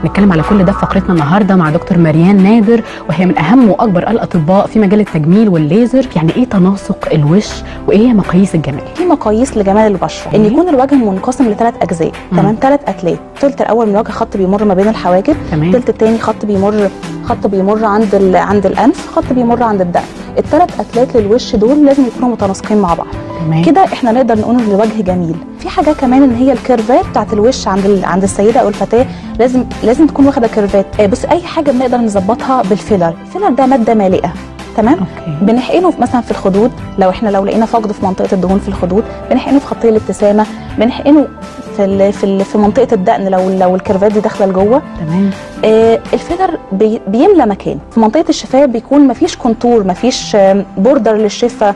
نتكلم على كل ده في فقرتنا النهارده مع دكتور مريان نادر، وهي من اهم واكبر الاطباء في مجال التجميل والليزر. يعني ايه تناسق الوش وايه هي مقاييس الجمال؟ في مقاييس لجمال البشره، ان يكون الوجه منقسم ل3 اجزاء، تمام، 3 اتلات. الثلث الاول من الوجه خط بيمر ما بين الحواجب، الثلث الثاني خط بيمر عند الانف، خط بيمر عند الدقن. ال3 اتلات للوش دول لازم يكونوا متناسقين مع بعض. كده احنا نقدر نقول ان الوجه جميل. في حاجه كمان ان هي الكيرفات بتاعت الوش عند السيده او الفتاه لازم تكون واخده كيرفات. بص، اي حاجه بنقدر نظبطها بالفيلر. الفيلر ده ماده مالئه، تمام. بنحقنه مثلا في الخدود، لو لقينا فقد في منطقه الدهون في الخدود، بنحقنه في خطيه الابتسامه، بنحقنه في منطقه الدقن لو الكيرفات دي داخله لجوه، تمام. الفيلر بيملى مكان. في منطقه الشفايف بيكون مفيش كونتور، مفيش بوردر للشفه،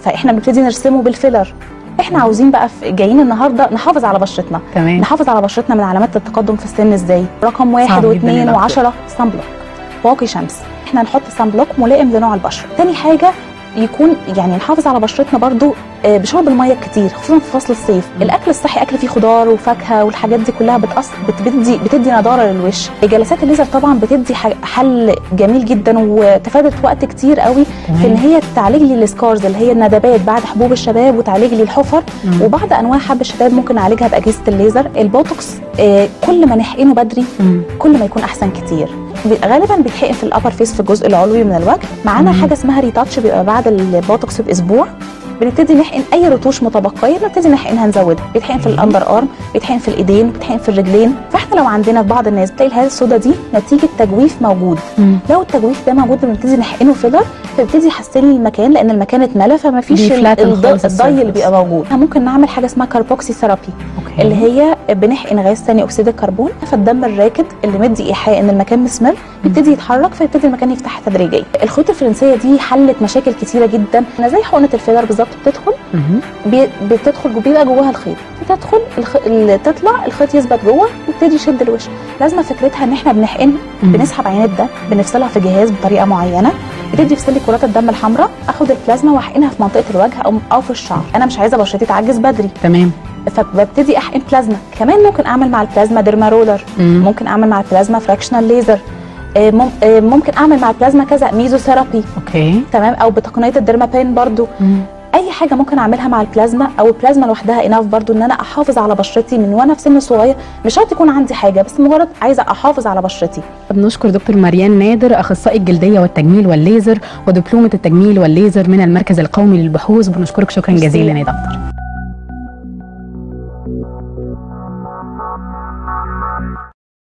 فاحنا بنبتدي نرسمه بالفيلر. احنا عاوزين بقى جايين النهارده نحافظ على بشرتنا. تمام. نحافظ على بشرتنا من علامات التقدم في السن ازاي؟ رقم 1 و2 و10 صن بلوك، واقي شمس. احنا نحط صن بلوك ملائم لنوع البشره. تاني حاجه يكون نحافظ على بشرتنا برضو بشرب الميه كتير، خصوصا في فصل الصيف. الاكل الصحي، اكل فيه خضار وفاكهه والحاجات دي كلها بتدي نضاره للوش. جلسات الليزر طبعا بتدي حل جميل جدا، وتفادت وقت كتير قوي في ان هي تعالج لي السكارز اللي هي الندبات بعد حبوب الشباب، وتعالج لي الحفر. وبعض انواع حب الشباب ممكن نعالجها باجهزه الليزر. البوتوكس كل ما نحقنه بدري كل ما يكون احسن كتير. غالبا بيتحقن في الابر فيس في الجزء العلوي من الوجه. معانا حاجه اسمها ريتاتش، بيبقى بعد البوتوكس باسبوع. بنبتدي نحقن اي رتوش متبقيه، بنبتدي نحقنها نزودها. بيتحقن في الاندر ارم، بيتحقن في الايدين، بيتحقن في الرجلين. فاحنا لو عندنا في بعض الناس بتلاقي الهاله السوداء دي نتيجه تجويف موجود. لو التجويف ده موجود بنبتدي نحقنه فيلر، فبيبتدي يحسن لي المكان لان المكان اتملى، فما فيش الضي اللي بيبقى موجود. ممكن نعمل حاجه اسمها كاربوكسي ثيرابي، اللي هي بنحقن غاز ثاني اكسيد الكربون، فالدم الراكد اللي مدي ايحاء ان المكان مسمر بيبتدي يتحرك، فيبتدي المكان يفتح تدريجيا. الخيوط الفرنسيه دي حلت مشاكل كتيره جدا، زي حقنه الفيلر بالظبط. بتدخل وبيبقى جواها الخيط، تطلع الخيط يثبت جوه ويبتدي يشد الوش. لازمه فكرتها ان احنا بنسحب عينات الدم، بنفصلها في جهاز بطريقه معينه، بتدي يفصل لي كرات الدم الحمراء. اخد البلازما واحقنها في منطقه الوجه او في الشعر. انا مش عايزه بشرتي تعجز بدري، تمام، فببتدي احقن بلازما. كمان ممكن اعمل مع البلازما ديرما رولر، ممكن اعمل مع البلازما فراكشنال ليزر، ممكن اعمل مع البلازما كذا ميزو ثيرابي، تمام، او بتقنيه الديرما بين برضو. اي حاجه ممكن اعملها مع البلازما، او البلازما لوحدها اناف برضو ان انا احافظ على بشرتي من وانا في سن صغير. مش شرط يكون عندي حاجه، بس مجرد عايزه احافظ على بشرتي. بنشكر دكتور مريان نادر، اخصائي الجلديه والتجميل والليزر ودبلومه التجميل والليزر من المركز القومي للبحوث. بنشكرك شكرا جزيلا يا دكتور.